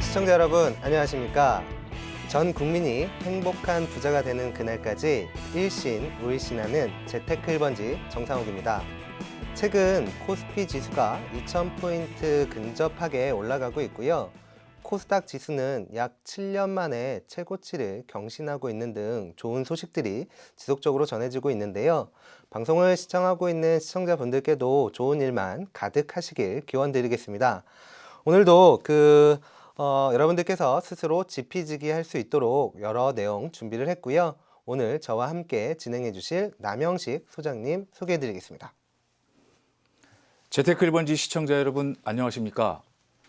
시청자 여러분 안녕하십니까? 전 국민이 행복한 부자가 되는 그날까지 일신 우일신하는 재테크 1번지 정상욱입니다. 최근 코스피 지수가 2000포인트 근접하게 올라가고 있고요. 코스닥 지수는 약 7년 만에 최고치를 경신하고 있는 등 좋은 소식들이 지속적으로 전해지고 있는데요. 방송을 시청하고 있는 시청자분들께도 좋은 일만 가득하시길 기원드리겠습니다. 오늘도 여러분들께서 스스로 지피지기 할 수 있도록 여러 내용 준비를 했고요. 오늘 저와 함께 진행해 주실 남영식 소장님 소개해 드리겠습니다. 재테크 1번지 시청자 여러분 안녕하십니까?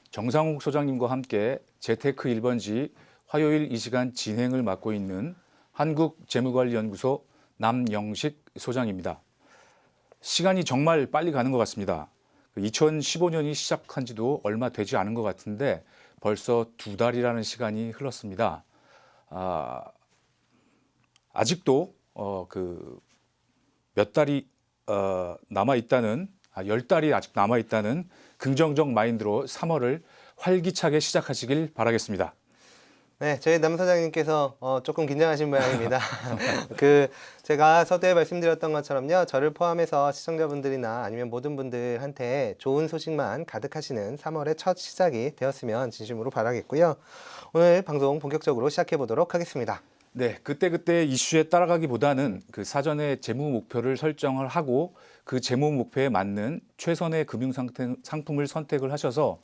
정상욱 소장님과 함께 재테크 1번지 화요일 이 시간 진행을 맡고 있는 한국재무관리연구소 남영식 소장입니다. 시간이 정말 빨리 가는 것 같습니다. 2015년이 시작한 지도 얼마 되지 않은 것 같은데 벌써 2달이라는 시간이 흘렀습니다. 아직도 몇 달이 남아있다는 10달이 아직 남아있다는 긍정적 마인드로 3월을 활기차게 시작하시길 바라겠습니다. 네, 저희 남 소장님께서 조금 긴장하신 모양입니다. 제가 서두에 말씀드렸던 것처럼요, 저를 포함해서 시청자분들이나 아니면 모든 분들한테 좋은 소식만 가득하시는 3월의 첫 시작이 되었으면 진심으로 바라겠고요. 오늘 방송 본격적으로 시작해 보도록 하겠습니다. 네, 그때 이슈에 따라가기보다는 그 사전에 재무 목표를 설정을 하고 그 재무 목표에 맞는 최선의 금융 상품을 선택을 하셔서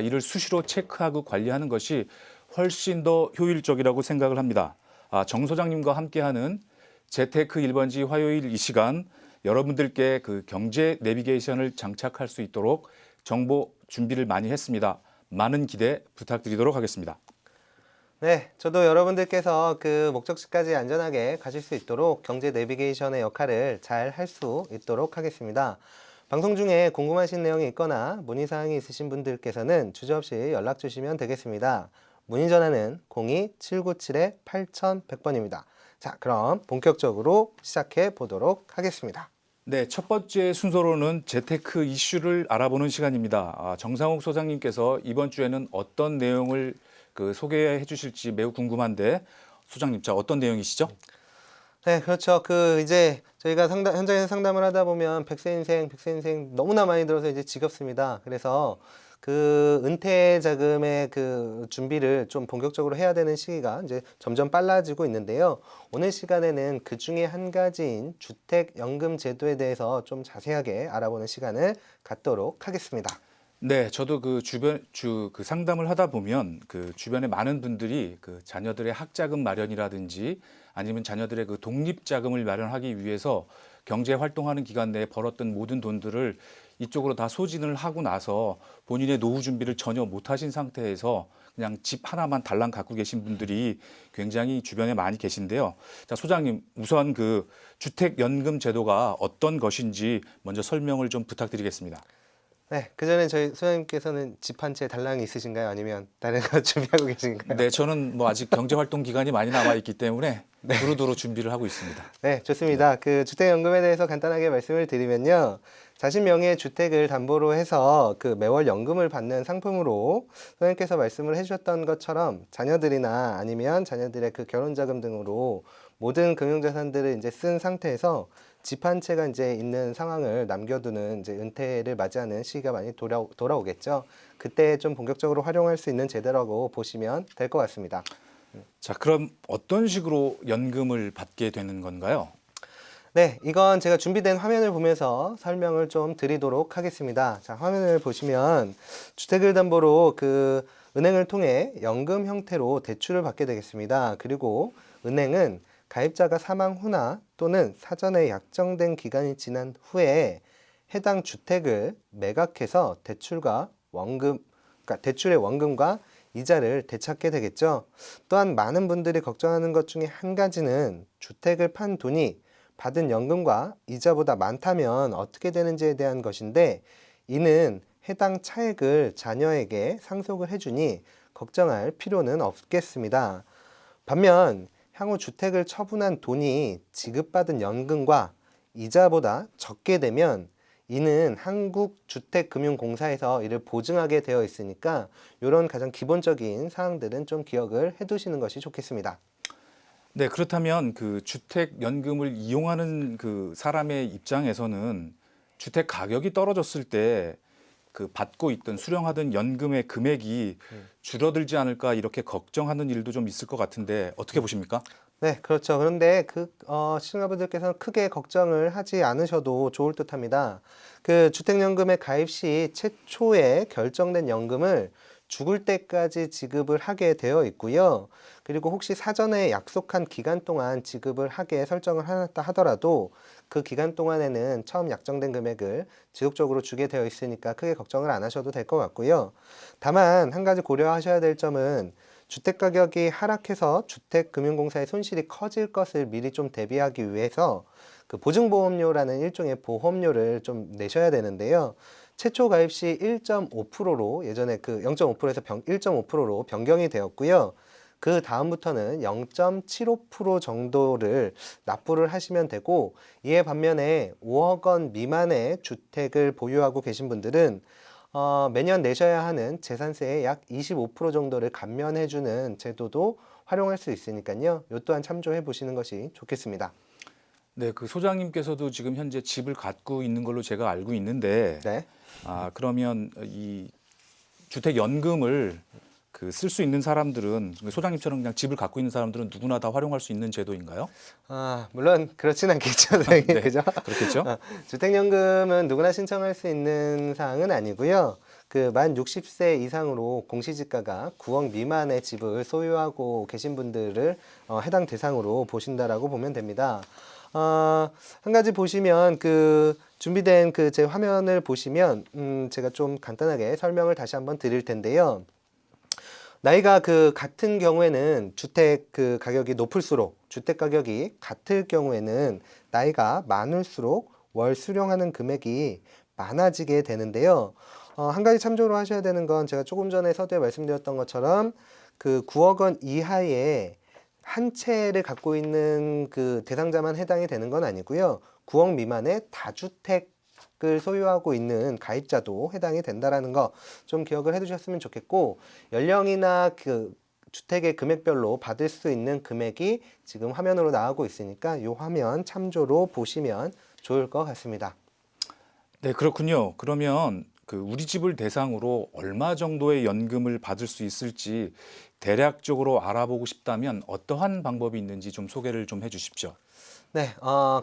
이를 수시로 체크하고 관리하는 것이 훨씬 더 효율적이라고 생각을 합니다. 정 소장님과 함께하는 재테크 1번지 화요일 이 시간 여러분들께 그 경제 내비게이션을 장착할 수 있도록 정보 준비를 많이 했습니다. 많은 기대 부탁드리도록 하겠습니다. 네, 저도 여러분들께서 그 목적지까지 안전하게 가실 수 있도록 경제 내비게이션의 역할을 잘 할 수 있도록 하겠습니다. 방송 중에 궁금하신 내용이 있거나 문의사항이 있으신 분들께서는 주저없이 연락 주시면 되겠습니다. 문의 전화는 02-797-8100번입니다. 자, 그럼 본격적으로 시작해 보도록 하겠습니다. 네, 첫 번째 순서로는 재테크 이슈를 알아보는 시간입니다. 정상욱 소장님께서 이번 주에는 어떤 내용을 소개해 주실지 매우 궁금한데 소장님, 자 어떤 내용이시죠? 네, 그렇죠. 이제 저희가 현장에서 상담을 하다 보면 100세 인생 너무나 많이 들어서 이제 지겹습니다. 그래서 은퇴 자금의 준비를 좀 본격적으로 해야 되는 시기가 이제 점점 빨라지고 있는데요. 오늘 시간에는 그 중에 한 가지인 주택연금 제도에 대해서 좀 자세하게 알아보는 시간을 갖도록 하겠습니다. 네, 저도 상담을 하다 보면 주변에 많은 분들이 자녀들의 학자금 마련이라든지 아니면 자녀들의 독립자금을 마련하기 위해서 경제 활동하는 기간 내에 벌었던 모든 돈들을 이쪽으로 다 소진을 하고 나서 본인의 노후 준비를 전혀 못하신 상태에서 그냥 집 하나만 달랑 갖고 계신 분들이 굉장히 주변에 많이 계신데요. 자, 소장님, 우선 주택연금 제도가 어떤 것인지 먼저 설명을 좀 부탁드리겠습니다. 네, 그 전에 저희 소장님께서는 집 한 채 달랑이 있으신가요? 아니면 다른 거 준비하고 계신가요? 네, 저는 아직 경제활동 기간이 많이 남아있기 때문에 두루두루 준비를 하고 있습니다. 네, 좋습니다. 주택연금에 대해서 간단하게 말씀을 드리면요. 자신 명의의 주택을 담보로 해서 매월 연금을 받는 상품으로 소장님께서 말씀을 해주셨던 것처럼 자녀들이나 아니면 자녀들의 결혼자금 등으로 모든 금융자산들을 이제 쓴 상태에서 집 한 채가 이제 있는 상황을 남겨두는 이제 은퇴를 맞이하는 시기가 많이 돌아오겠죠. 그때 좀 본격적으로 활용할 수 있는 제도라고 보시면 될 것 같습니다. 자, 그럼 어떤 식으로 연금을 받게 되는 건가요? 네, 이건 제가 준비된 화면을 보면서 설명을 좀 드리도록 하겠습니다. 자, 화면을 보시면 주택을 담보로 은행을 통해 연금 형태로 대출을 받게 되겠습니다. 그리고 은행은 가입자가 사망 후나 또는 사전에 약정된 기간이 지난 후에 해당 주택을 매각해서 대출의 원금과 이자를 되찾게 되겠죠. 또한 많은 분들이 걱정하는 것 중에 한 가지는 주택을 판 돈이 받은 연금과 이자보다 많다면 어떻게 되는지에 대한 것인데, 이는 해당 차액을 자녀에게 상속을 해주니 걱정할 필요는 없겠습니다. 반면 향후 주택을 처분한 돈이 지급받은 연금과 이자보다 적게 되면 이는 한국주택금융공사에서 이를 보증하게 되어 있으니까 이런 가장 기본적인 사항들은 좀 기억을 해두시는 것이 좋겠습니다. 네, 그렇다면 그 주택연금을 이용하는 그 사람의 입장에서는 주택 가격이 떨어졌을 때 그 받고 있던 수령하던 연금의 금액이 줄어들지 않을까 이렇게 걱정하는 일도 좀 있을 것 같은데 어떻게 보십니까? 네, 그렇죠. 그런데 시청자분들께서는 크게 걱정을 하지 않으셔도 좋을 듯합니다. 그 주택연금에 가입 시 최초에 결정된 연금을 죽을 때까지 지급을 하게 되어 있고요. 그리고 혹시 사전에 약속한 기간 동안 지급을 하게 설정을 해놨다 하더라도 그 기간 동안에는 처음 약정된 금액을 지속적으로 주게 되어 있으니까 크게 걱정을 안 하셔도 될 것 같고요. 다만 한 가지 고려하셔야 될 점은 주택 가격이 하락해서 주택금융공사의 손실이 커질 것을 미리 좀 대비하기 위해서 그 보증보험료라는 일종의 보험료를 좀 내셔야 되는데요. 최초 가입 시 1.5%로 예전에 그 0.5%에서 1.5%로 변경이 되었고요. 그 다음부터는 0.75% 정도를 납부를 하시면 되고, 이에 반면에 5억 원 미만의 주택을 보유하고 계신 분들은 매년 내셔야 하는 재산세의 약 25% 정도를 감면해주는 제도도 활용할 수 있으니까요. 이 또한 참조해 보시는 것이 좋겠습니다. 네, 그 소장님께서도 지금 현재 집을 갖고 있는 걸로 제가 알고 있는데, 네. 그러면 이 주택연금을 그 쓸 수 있는 사람들은 소장님처럼 그냥 집을 갖고 있는 사람들은 누구나 다 활용할 수 있는 제도인가요? 물론 그렇진 않겠죠. 네, 네, 그죠? 그렇겠죠? 주택연금은 누구나 신청할 수 있는 사항은 아니고요. 그 만 60세 이상으로 공시지가가 9억 미만의 집을 소유하고 계신 분들을 해당 대상으로 보신다라고 보면 됩니다. 한 가지 보시면 그 준비된 그 제 화면을 보시면 제가 좀 간단하게 설명을 다시 한번 드릴 텐데요. 나이가 그 같은 경우에는 주택 그 가격이 높을수록, 주택 가격이 같을 경우에는 나이가 많을수록 월 수령하는 금액이 많아지게 되는데요. 한 가지 참조로 하셔야 되는 건 제가 조금 전에 서두에 말씀드렸던 것처럼 그 9억 원 이하의 한 채를 갖고 있는 그 대상자만 해당이 되는 건 아니고요. 9억 미만의 다주택을 소유하고 있는 가입자도 해당이 된다라는 거 좀 기억을 해두셨으면 좋겠고, 연령이나 그 주택의 금액별로 받을 수 있는 금액이 지금 화면으로 나오고 있으니까 이 화면 참조로 보시면 좋을 것 같습니다. 네, 그렇군요. 그러면 그 우리 집을 대상으로 얼마 정도의 연금을 받을 수 있을지 대략적으로 알아보고 싶다면 어떠한 방법이 있는지 좀 소개를 좀 해주십시오. 네,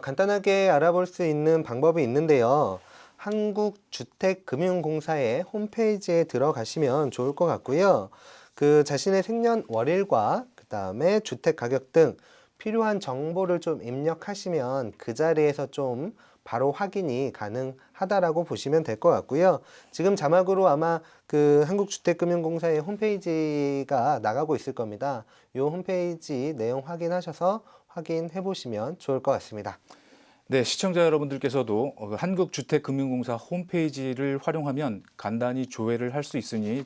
간단하게 알아볼 수 있는 방법이 있는데요. 한국주택금융공사의 홈페이지에 들어가시면 좋을 것 같고요. 그 자신의 생년월일과 그 다음에 주택 가격 등 필요한 정보를 좀 입력하시면 그 자리에서 좀 바로 확인이 가능하다라고 보시면 될 것 같고요. 지금 자막으로 아마 그 한국주택금융공사의 홈페이지가 나가고 있을 겁니다. 이 홈페이지 내용 확인하셔서 확인해 보시면 좋을 것 같습니다. 네, 시청자 여러분들께서도 한국주택금융공사 홈페이지를 활용하면 간단히 조회를 할 수 있으니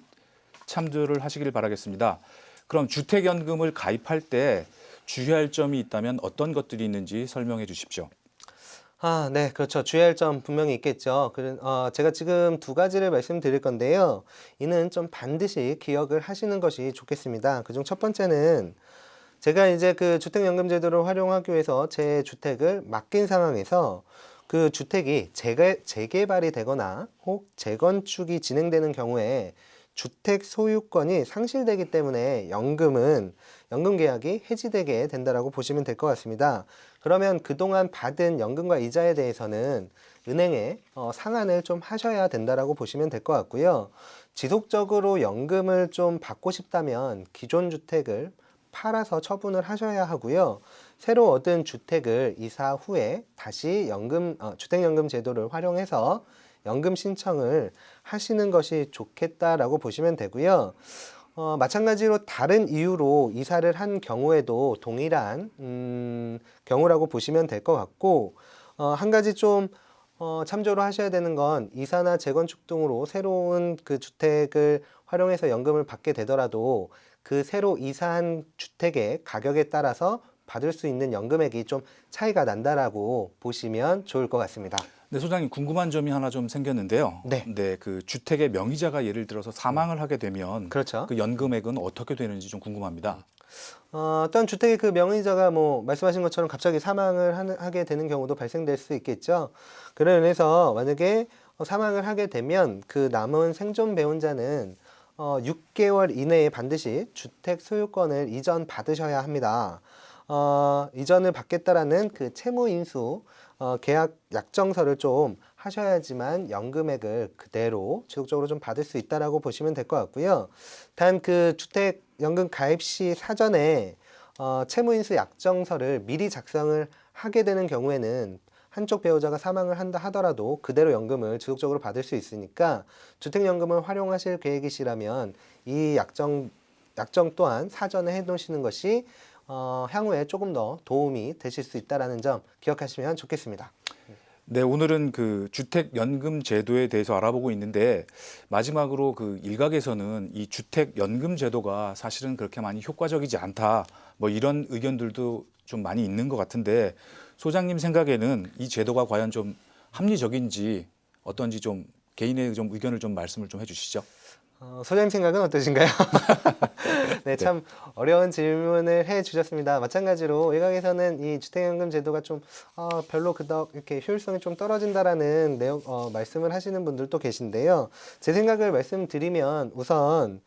참조를 하시길 바라겠습니다. 그럼 주택연금을 가입할 때 주의할 점이 있다면 어떤 것들이 있는지 설명해 주십시오. 네, 그렇죠. 주의할 점 분명히 있겠죠. 제가 지금 두 가지를 말씀드릴 건데요. 이는 좀 반드시 기억을 하시는 것이 좋겠습니다. 그중 첫 번째는 제가 이제 그 주택연금 제도를 활용하기 위해서 제 주택을 맡긴 상황에서 그 주택이 재개발이 되거나 혹 재건축이 진행되는 경우에 주택 소유권이 상실되기 때문에 연금 계약이 해지되게 된다라고 보시면 될 것 같습니다. 그러면 그동안 받은 연금과 이자에 대해서는 은행에 상환을 좀 하셔야 된다라고 보시면 될 것 같고요. 지속적으로 연금을 좀 받고 싶다면 기존 주택을 팔아서 처분을 하셔야 하고요. 새로 얻은 주택을 이사 후에 다시 주택연금 제도를 활용해서 연금 신청을 하시는 것이 좋겠다라고 보시면 되고요. 마찬가지로 다른 이유로 이사를 한 경우에도 동일한 경우라고 보시면 될 것 같고, 한 가지 좀 참조로 하셔야 되는 건 이사나 재건축 등으로 새로운 그 주택을 활용해서 연금을 받게 되더라도 그 새로 이사한 주택의 가격에 따라서 받을 수 있는 연금액이 좀 차이가 난다라고 보시면 좋을 것 같습니다. 네, 소장님 궁금한 점이 하나 좀 생겼는데요. 네. 그 주택의 명의자가 예를 들어서 사망을 하게 되면 그렇죠. 그 연금액은 어떻게 되는지 좀 궁금합니다. 어떤 주택의 그 명의자가 뭐 말씀하신 것처럼 갑자기 사망을 하게 되는 경우도 발생될 수 있겠죠. 그런 면에서 만약에 사망을 하게 되면 그 남은 생존 배우자는 6개월 이내에 반드시 주택 소유권을 이전 받으셔야 합니다. 이전을 받겠다라는 그 채무 인수 계약 약정서를 좀 하셔야지만 연금액을 그대로 지속적으로 좀 받을 수 있다라고 보시면 될 것 같고요. 단 그 주택 연금 가입 시 사전에 채무 인수 약정서를 미리 작성을 하게 되는 경우에는 한쪽 배우자가 사망을 한다 하더라도 그대로 연금을 지속적으로 받을 수 있으니까 주택연금을 활용하실 계획이시라면 이 약정 또한 사전에 해 놓으시는 것이 향후에 조금 더 도움이 되실 수 있다는 점 기억하시면 좋겠습니다. 네, 오늘은 그 주택연금 제도에 대해서 알아보고 있는데 마지막으로 그 일각에서는 이 주택연금 제도가 사실은 그렇게 많이 효과적이지 않다. 뭐 이런 의견들도 좀 많이 있는 것 같은데 소장님 생각에는 이 제도가 과연 좀 합리적인지 어떤지 좀 개인의 좀 의견을 좀 말씀을 좀 해주시죠. 소장님 생각은 어떠신가요? 네, 네. 참 어려운 질문을 해 주셨습니다. 마찬가지로 일각에서는 이 주택연금 제도가 좀 별로 그닥 이렇게 효율성이 좀 떨어진다라는 내용 말씀을 하시는 분들도 계신데요. 제 생각을 말씀드리면 우선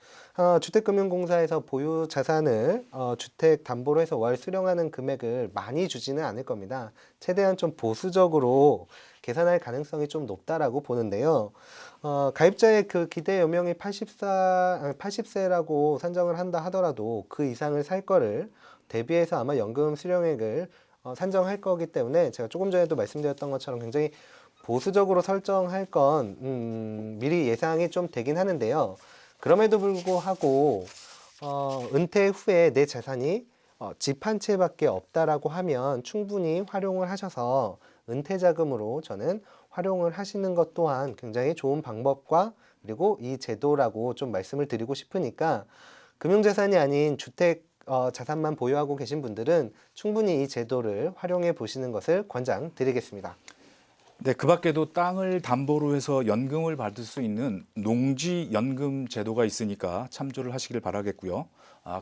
주택금융공사에서 보유 자산을 주택 담보로 해서 월 수령하는 금액을 많이 주지는 않을 겁니다. 최대한 좀 보수적으로 계산할 가능성이 좀 높다라고 보는데요. 가입자의 그 기대 연령이 80세라고 산정을 한다 하더라도 그 이상을 살 거를 대비해서 아마 연금 수령액을 산정할 거기 때문에 제가 조금 전에도 말씀드렸던 것처럼 굉장히 보수적으로 설정할 건 미리 예상이 좀 되긴 하는데요. 그럼에도 불구하고 은퇴 후에 내 재산이 집 한 채밖에 없다라고 하면 충분히 활용을 하셔서 은퇴 자금으로 저는 활용을 하시는 것 또한 굉장히 좋은 방법과 그리고 이 제도라고 좀 말씀을 드리고 싶으니까 금융자산이 아닌 주택 자산만 보유하고 계신 분들은 충분히 이 제도를 활용해 보시는 것을 권장드리겠습니다. 네, 그 밖에도 땅을 담보로 해서 연금을 받을 수 있는 농지연금 제도가 있으니까 참조를 하시길 바라겠고요.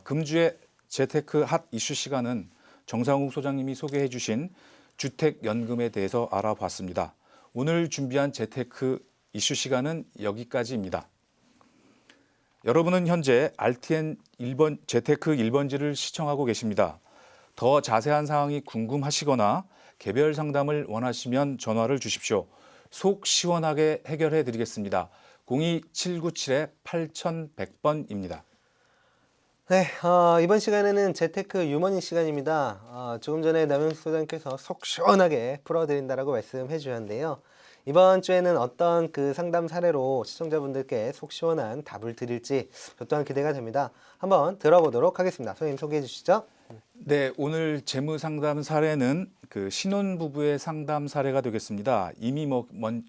금주의 재테크 핫 이슈 시간은 정상욱 소장님이 소개해 주신 주택연금에 대해서 알아봤습니다. 오늘 준비한 재테크 이슈 시간은 여기까지입니다. 여러분은 현재 RTN 재테크 1번지를 시청하고 계십니다. 더 자세한 사항이 궁금하시거나 개별 상담을 원하시면 전화를 주십시오. 속 시원하게 해결해 드리겠습니다. 02797-8100번입니다. 네, 이번 시간에는 재테크 유머니 시간입니다. 조금 전에 남영수 소장님께서 속 시원하게 풀어드린다라고 말씀해 주셨는데요. 이번 주에는 어떤 그 상담 사례로 시청자분들께 속 시원한 답을 드릴지 저 또한 기대가 됩니다. 한번 들어보도록 하겠습니다. 선생님 소개해 주시죠. 네, 오늘 재무 상담 사례는 그 신혼 부부의 상담 사례가 되겠습니다. 이미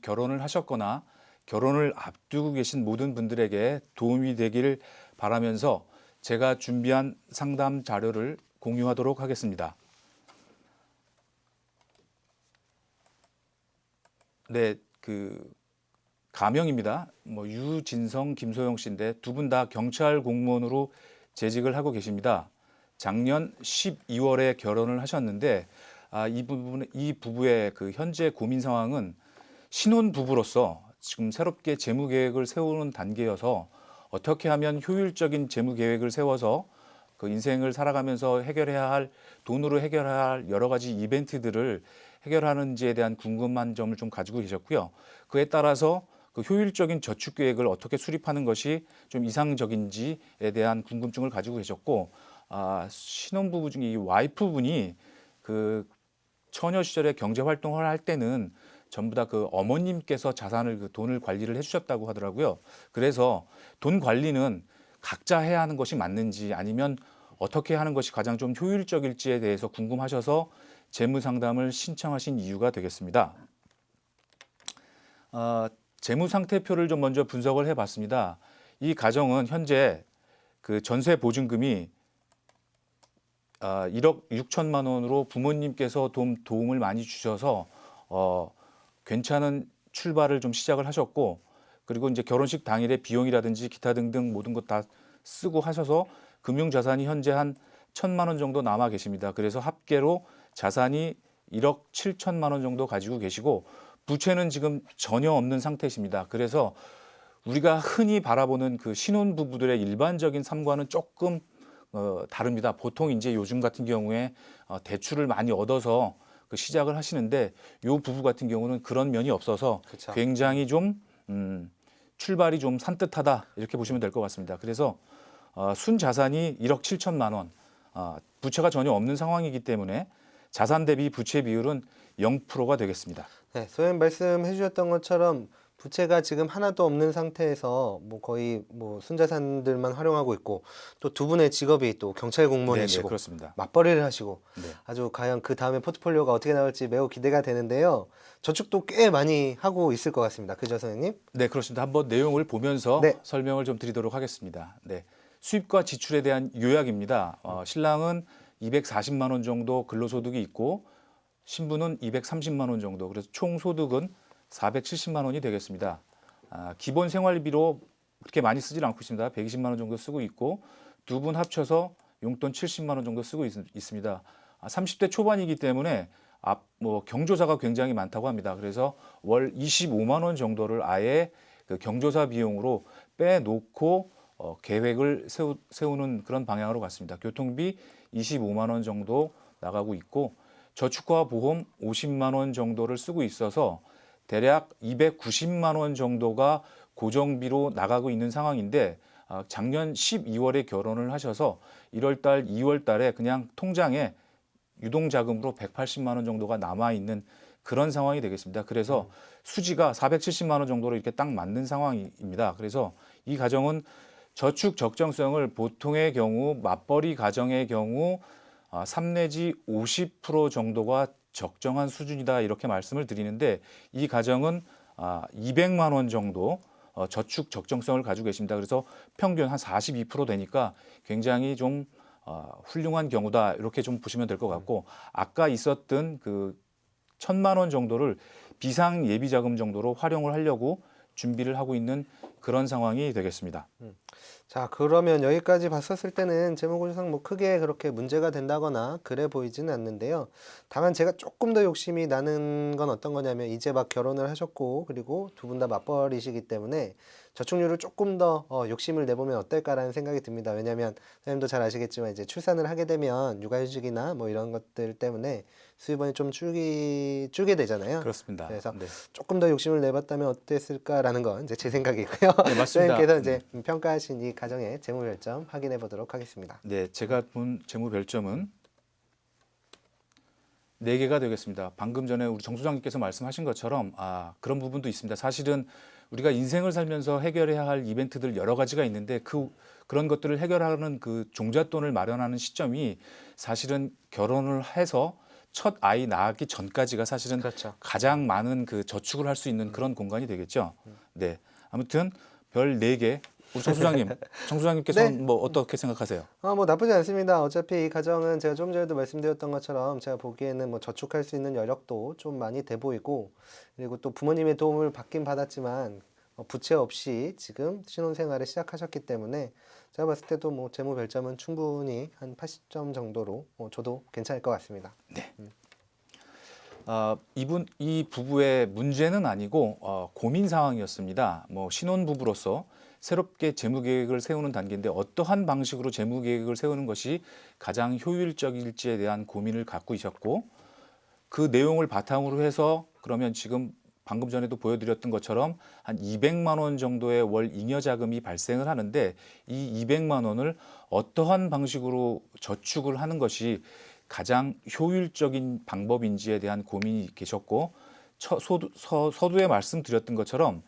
결혼을 하셨거나 결혼을 앞두고 계신 모든 분들에게 도움이 되길 바라면서 제가 준비한 상담 자료를 공유하도록 하겠습니다. 네, 그 가명입니다. 유진성, 김소영 씨인데 두 분 다 경찰 공무원으로 재직을 하고 계십니다. 작년 12월에 결혼을 하셨는데 이 부부의 그 현재 고민 상황은 신혼 부부로서 지금 새롭게 재무 계획을 세우는 단계여서 어떻게 하면 효율적인 재무 계획을 세워서 그 인생을 살아가면서 해결해야 할 돈으로 해결해야 할 여러 가지 이벤트들을 해결하는지에 대한 궁금한 점을 좀 가지고 계셨고요. 그에 따라서 그 효율적인 저축 계획을 어떻게 수립하는 것이 좀 이상적인지에 대한 궁금증을 가지고 계셨고, 신혼부부 중에 이 와이프분이 그 처녀 시절에 경제 활동을 할 때는 전부 다 그 어머님께서 자산을 그 돈을 관리를 해주셨다고 하더라고요. 그래서 돈 관리는 각자 해야 하는 것이 맞는지 아니면 어떻게 하는 것이 가장 좀 효율적일지에 대해서 궁금하셔서 재무 상담을 신청하신 이유가 되겠습니다. 재무 상태표를 좀 먼저 분석을 해봤습니다. 이 가정은 현재 그 전세 보증금이 1억 6천만 원으로 부모님께서 도움을 많이 주셔서 괜찮은 출발을 좀 시작을 하셨고 그리고 이제 결혼식 당일에 비용이라든지 기타 등등 모든 것 다 쓰고 하셔서 금융 자산이 현재 한 1,000만 원 정도 남아 계십니다. 그래서 합계로 자산이 1억 7천만 원 정도 가지고 계시고 부채는 지금 전혀 없는 상태이십니다. 그래서 우리가 흔히 바라보는 그 신혼 부부들의 일반적인 삶과는 조금 다릅니다. 보통 이제 요즘 같은 경우에 대출을 많이 얻어서 그 시작을 하시는데 요 부부 같은 경우는 그런 면이 없어서 그쵸. 굉장히 좀 출발이 좀 산뜻하다 이렇게 보시면 될 것 같습니다. 그래서 순 자산이 1억 7천만 원, 부채가 전혀 없는 상황이기 때문에 자산 대비 부채 비율은 0%가 되겠습니다. 네, 소장님 말씀해 주셨던 것처럼 부채가 지금 하나도 없는 상태에서 뭐 거의 뭐 순자산들만 활용하고 있고 또 두 분의 직업이 또 경찰 네, 공무원이시고 그렇습니다. 맞벌이를 하시고 네. 아주 과연 그 다음에 포트폴리오가 어떻게 나올지 매우 기대가 되는데요. 저축도 꽤 많이 하고 있을 것 같습니다. 그죠, 선생님? 네, 그렇습니다. 한번 내용을 보면서 네. 설명을 좀 드리도록 하겠습니다. 네, 수입과 지출에 대한 요약입니다. 신랑은 240만 원 정도 근로소득이 있고 신부는 230만 원 정도. 그래서 총 소득은 470만 원이 되겠습니다. 기본 생활비로 그렇게 많이 쓰질 않고 있습니다. 120만 원 정도 쓰고 있고 두 분 합쳐서 용돈 70만 원 정도 쓰고 있습니다. 30대 초반이기 때문에 뭐 경조사가 굉장히 많다고 합니다. 그래서 월 25만 원 정도를 아예 그 경조사 비용으로 빼놓고 계획을 세우는 그런 방향으로 갔습니다. 교통비 25만 원 정도 나가고 있고 저축과 보험 50만 원 정도를 쓰고 있어서 대략 290만 원 정도가 고정비로 나가고 있는 상황인데 작년 12월에 결혼을 하셔서 1월 달, 2월 달에 그냥 통장에 유동자금으로 180만 원 정도가 남아있는 그런 상황이 되겠습니다. 그래서 수지가 470만 원 정도로 이렇게 딱 맞는 상황입니다. 그래서 이 가정은 저축 적정성을 보통의 경우 맞벌이 가정의 경우 3 내지 50% 정도가 적정한 수준이다 이렇게 말씀을 드리는데 이 가정은 200만 원 정도 저축 적정성을 가지고 계십니다. 그래서 평균 한 42% 되니까 굉장히 좀 훌륭한 경우다 이렇게 좀 보시면 될 것 같고 아까 있었던 그 1,000만 원 정도를 비상 예비 자금 정도로 활용을 하려고 준비를 하고 있는 그런 상황이 되겠습니다. 자, 그러면 여기까지 봤었을 때는 재무구조상 뭐 크게 그렇게 문제가 된다거나 그래 보이지는 않는데요. 다만 제가 조금 더 욕심이 나는 건 어떤 거냐면 이제 막 결혼을 하셨고 그리고 두 분 다 맞벌이시기 때문에 저축률을 조금 더 욕심을 내보면 어떨까라는 생각이 듭니다. 왜냐하면 선생님도 잘 아시겠지만 이제 출산을 하게 되면 육아휴직이나 뭐 이런 것들 때문에 수입원이 좀 줄게 되잖아요. 그렇습니다. 그래서 네. 조금 더 욕심을 내봤다면 어땠을까라는 건 이제 제 생각이고요. 네, 맞습니다. 선생님께서 이제 평가하신 이 가정의 재무 별점 확인해 보도록 하겠습니다. 네, 제가 본 재무 별점은 4개가 되겠습니다. 방금 전에 우리 정 소장님께서 말씀하신 것처럼 그런 부분도 있습니다. 사실은 우리가 인생을 살면서 해결해야 할 이벤트들 여러 가지가 있는데 그런 것들을 해결하는 그 종잣돈을 마련하는 시점이 사실은 결혼을 해서 첫 아이 낳기 전까지가 사실은 그렇죠. 가장 많은 그 저축을 할 수 있는 그런 공간이 되겠죠. 네, 아무튼 별 4개. 우리 정 소장님께서는 네. 뭐 어떻게 생각하세요? 뭐 나쁘지 않습니다. 어차피 이 가정은 제가 좀 전에도 말씀드렸던 것처럼 제가 보기에는 뭐 저축할 수 있는 여력도 좀 많이 돼 보이고 그리고 또 부모님의 도움을 받긴 받았지만 부채 없이 지금 신혼생활을 시작하셨기 때문에 제가 봤을 때도 뭐 재무 별점은 충분히 한 80점 정도로 줘도 괜찮을 것 같습니다. 네. 이 부부의 문제는 아니고 고민 상황이었습니다. 뭐 신혼 부부로서 새롭게 재무 계획을 세우는 단계인데 어떠한 방식으로 재무 계획을 세우는 것이 가장 효율적일지에 대한 고민을 갖고 있었고 그 내용을 바탕으로 해서 그러면 지금 방금 전에도 보여드렸던 것처럼 한 200만 원 정도의 월 잉여 자금이 발생을 하는데 이 200만 원을 어떠한 방식으로 저축을 하는 것이 가장 효율적인 방법인지에 대한 고민이 계셨고 서두에 말씀드렸던 것처럼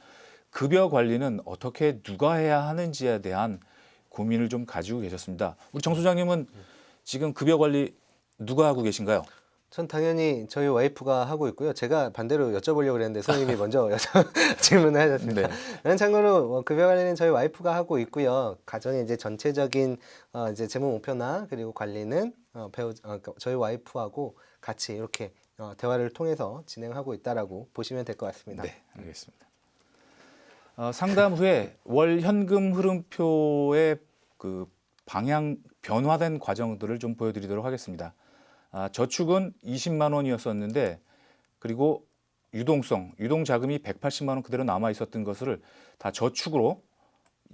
급여 관리는 어떻게 누가 해야 하는지에 대한 고민을 좀 가지고 계셨습니다. 우리 정 소장님은 지금 급여 관리 누가 하고 계신가요? 전 당연히 저희 와이프가 하고 있고요. 제가 반대로 여쭤보려고 그랬는데 선생님이 먼저 질문을 하셨습니다. 네. 참고로 급여 관리는 저희 와이프가 하고 있고요. 가정의 이제 전체적인 이제 재무 목표나 그리고 관리는 저희 와이프하고 같이 이렇게 대화를 통해서 진행하고 있다라고 보시면 될 것 같습니다. 네, 알겠습니다. 상담 후에 월 현금 흐름표의 그 방향 변화된 과정들을 좀 보여드리도록 하겠습니다. 저축은 20만 원이었었는데 그리고 유동 자금이 180만 원 그대로 남아 있었던 것을 다 저축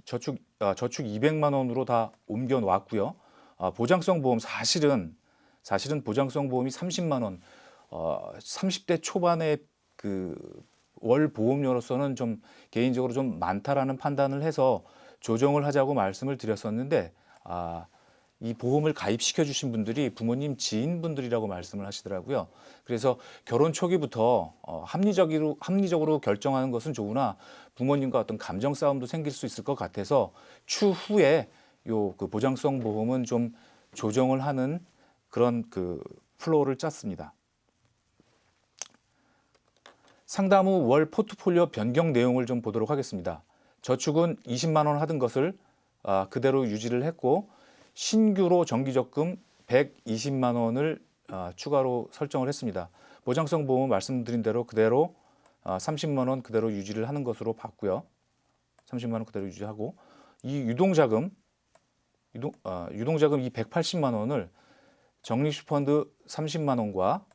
200만 원으로 다 옮겨 놨고요. 보장성 보험 사실은 보장성 보험이 30만 원, 30대 초반에 그 월 보험료로서는 좀 개인적으로 좀 많다라는 판단을 해서 조정을 하자고 말씀을 드렸었는데 이 보험을 가입시켜 주신 분들이 부모님 지인분들이라고 말씀을 하시더라고요. 그래서 결혼 초기부터 합리적으로 결정하는 것은 좋으나 부모님과 어떤 감정 싸움도 생길 수 있을 것 같아서 추후에 그 보장성 보험은 좀 조정을 하는 그런 그 플로우를 짰습니다. 상담 후 월 포트폴리오 변경 내용을 좀 보도록 하겠습니다. 저축은 20만 원 하던 것을 그대로 유지를 했고 신규로 정기적금 120만 원을 추가로 설정을 했습니다. 보장성 보험 말씀드린 대로 그대로 30만 원 그대로 유지를 하는 것으로 봤고요. 30만 원 그대로 유지하고 이 유동자금 이 180만 원을 적립펀드 30만 원과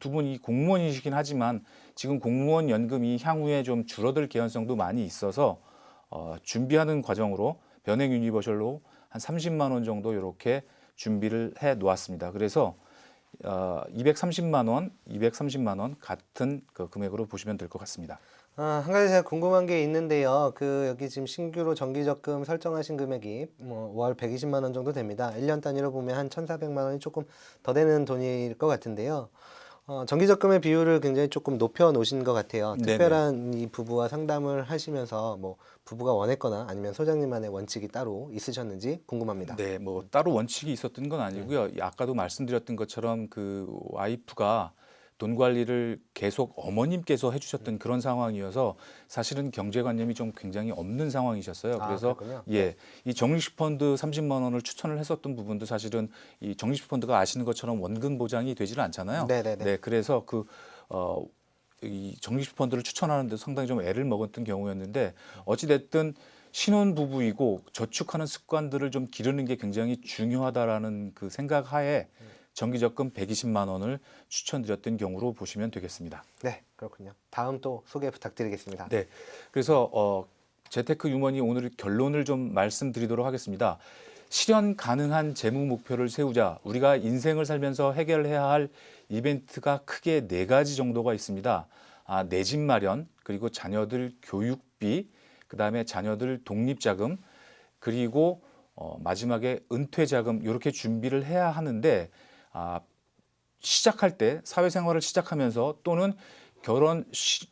두 분이 공무원이시긴 하지만 지금 공무원 연금이 향후에 좀 줄어들 개연성도 많이 있어서 준비하는 과정으로 변행 유니버셜로 한 30만 원 정도 이렇게 준비를 해 놓았습니다. 그래서 230만 원 같은 그 금액으로 보시면 될 것 같습니다. 한 가지 제가 궁금한 게 있는데요. 여기 지금 신규로 정기적금 설정하신 금액이 월 120만 원 정도 됩니다. 1년 단위로 보면 한 1,400만 원이 조금 더 되는 돈일 것 같은데요. 정기적금의 비율을 굉장히 조금 높여 놓으신 것 같아요. 네네. 특별한 이 부부와 상담을 하시면서 부부가 원했거나 아니면 소장님만의 원칙이 따로 있으셨는지 궁금합니다. 네, 뭐 따로 원칙이 있었던 건 아니고요. 아까도 말씀드렸던 것처럼 그 와이프가 돈 관리를 계속 어머님께서 해주셨던 그런 상황이어서 사실은 경제관념이 좀 굉장히 없는 상황이셨어요. 그래서 그렇군요. 이 적립펀드 30만 원을 추천을 했었던 부분도 사실은 이 적립펀드가 아시는 것처럼 원금 보장이 되지는 않잖아요. 네네네. 네, 그래서 이 적립펀드를 추천하는데 상당히 좀 애를 먹었던 경우였는데 어찌 됐든 신혼 부부이고 저축하는 습관들을 좀 기르는 게 굉장히 중요하다라는 그 생각 하에 정기적금 120만 원을 추천드렸던 경우로 보시면 되겠습니다. 네, 그렇군요. 다음 또 소개 부탁드리겠습니다. 네, 그래서 재테크 유머니 오늘 결론을 좀 말씀드리도록 하겠습니다. 실현 가능한 재무 목표를 세우자. 우리가 인생을 살면서 해결해야 할 이벤트가 크게 4가지 정도가 있습니다. 내 집 마련, 그리고 자녀들 교육비, 그다음에 자녀들 독립자금, 그리고 마지막에 은퇴자금 이렇게 준비를 해야 하는데 시작할 때 사회생활을 시작하면서 또는 결혼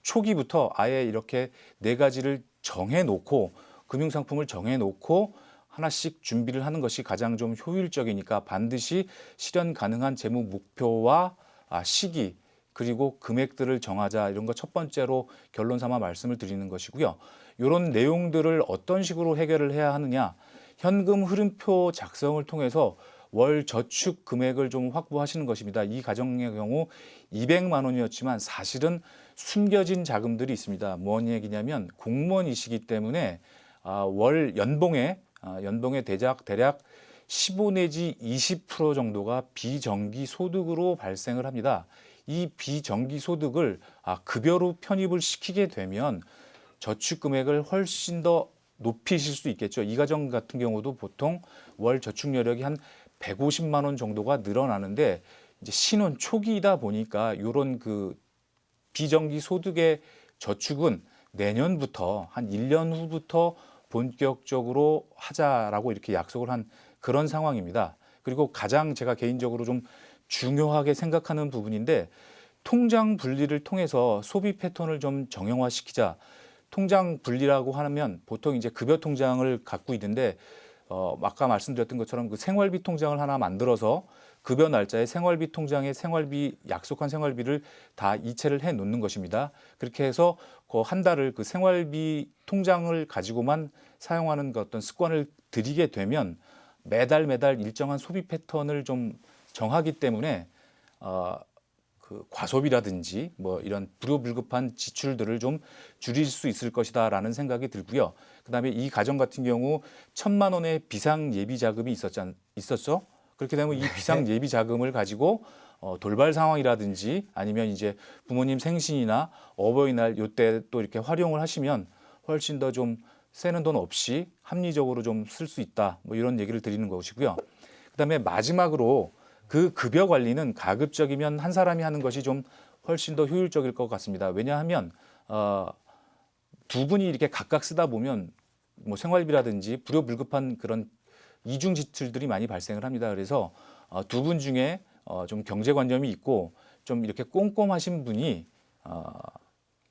초기부터 아예 이렇게 4가지를 정해놓고 금융상품을 정해놓고 하나씩 준비를 하는 것이 가장 좀 효율적이니까 반드시 실현 가능한 재무 목표와 시기 그리고 금액들을 정하자 이런 거 첫 번째로 결론 삼아 말씀을 드리는 것이고요. 이런 내용들을 어떤 식으로 해결을 해야 하느냐 현금 흐름표 작성을 통해서 월 저축 금액을 좀 확보하시는 것입니다. 이 가정의 경우 200만 원이었지만 사실은 숨겨진 자금들이 있습니다. 뭔 얘기냐면 공무원이시기 때문에 월 연봉의 대략 15 내지 20% 정도가 비정기 소득으로 발생을 합니다. 이 비정기 소득을 급여로 편입을 시키게 되면 저축 금액을 훨씬 더 높이실 수 있겠죠. 이 가정 같은 경우도 보통 월 저축 여력이 한 150만 원 정도가 늘어나는데 이제 신혼 초기이다 보니까 이런 그 비정기 소득의 저축은 내년부터 한 1년 후부터 본격적으로 하자라고 이렇게 약속을 한 그런 상황입니다. 그리고 가장 제가 개인적으로 좀 중요하게 생각하는 부분인데 통장 분리를 통해서 소비 패턴을 좀 정형화시키자. 통장 분리라고 하면 보통 이제 급여 통장을 갖고 있는데 아까 말씀드렸던 것처럼 그 생활비 통장을 하나 만들어서 급여 날짜에 생활비 통장에 약속한 생활비를 다 이체를 해 놓는 것입니다. 그렇게 해서 그 한 달을 그 생활비 통장을 가지고만 사용하는 그 어떤 습관을 들이게 되면 매달 일정한 소비 패턴을 좀 정하기 때문에 그 과소비라든지 뭐 이런 불효불급한 지출들을 좀 줄일 수 있을 것이다라는 생각이 들고요. 그다음에 이 가정 같은 경우 1,000만 원의 비상 예비 자금이 있었죠. 그렇게 되면 이 비상 예비 자금을 가지고 돌발 상황이라든지 아니면 이제 부모님 생신이나 어버이날 요때 또 이렇게 활용을 하시면 훨씬 더 좀 새는 돈 없이 합리적으로 좀 쓸 수 있다. 뭐 이런 얘기를 드리는 것이고요. 그다음에 마지막으로 그 급여 관리는 가급적이면 한 사람이 하는 것이 좀 훨씬 더 효율적일 것 같습니다. 왜냐하면 두 분이 이렇게 각각 쓰다 보면 뭐 생활비라든지 불효불급한 그런 이중 지출들이 많이 발생을 합니다. 그래서 두 분 중에 좀 경제관념이 있고 좀 이렇게 꼼꼼하신 분이